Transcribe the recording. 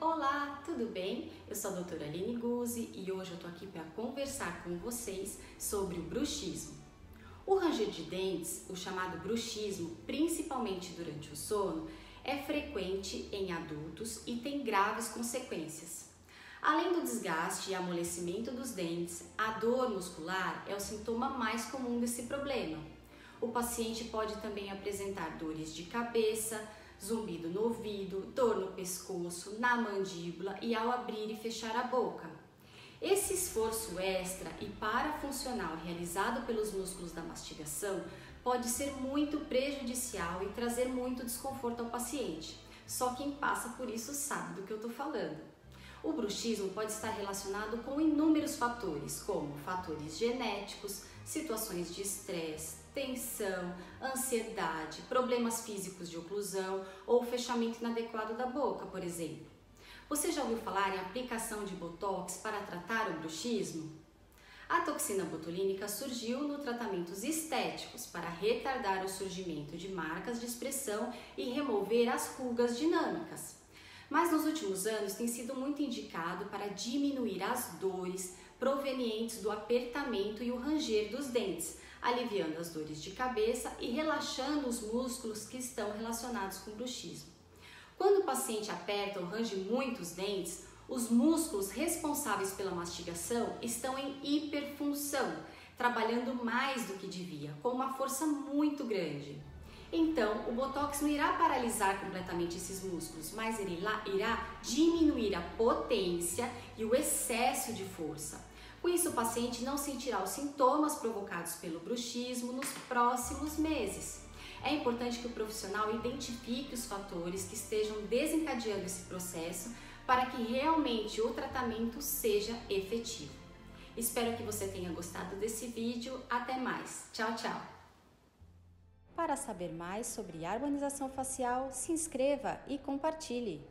Olá, tudo bem? Eu sou a doutora Aline Guzzi e hoje eu tô aqui para conversar com vocês sobre o bruxismo. O ranger de dentes, o chamado bruxismo, principalmente durante o sono, é frequente em adultos e tem graves consequências. Além do desgaste e amolecimento dos dentes, a dor muscular é o sintoma mais comum desse problema. O paciente pode também apresentar dores de cabeça, zumbido no ouvido, dor no pescoço, na mandíbula e ao abrir e fechar a boca. Esse esforço extra e parafuncional realizado pelos músculos da mastigação pode ser muito prejudicial e trazer muito desconforto ao paciente. Só quem passa por isso sabe do que eu estou falando. O bruxismo pode estar relacionado com inúmeros fatores, como fatores genéticos, situações de estresse, tensão, ansiedade, problemas físicos de oclusão ou fechamento inadequado da boca, por exemplo. Você já ouviu falar em aplicação de botox para tratar o bruxismo? A toxina botulínica surgiu no tratamentos estéticos para retardar o surgimento de marcas de expressão e remover as rugas dinâmicas. Mas nos últimos anos tem sido muito indicado para diminuir as dores provenientes do apertamento e o ranger dos dentes, aliviando as dores de cabeça e relaxando os músculos que estão relacionados com o bruxismo. Quando o paciente aperta ou range muito os dentes, os músculos responsáveis pela mastigação estão em hiperfunção, trabalhando mais do que devia, com uma força muito grande. Então, o botox não irá paralisar completamente esses músculos, mas ele irá diminuir a potência e o excesso de força. Com isso, o paciente não sentirá os sintomas provocados pelo bruxismo nos próximos meses. É importante que o profissional identifique os fatores que estejam desencadeando esse processo para que realmente o tratamento seja efetivo. Espero que você tenha gostado desse vídeo. Até mais. Tchau, tchau! Para saber mais sobre harmonização facial, se inscreva e compartilhe.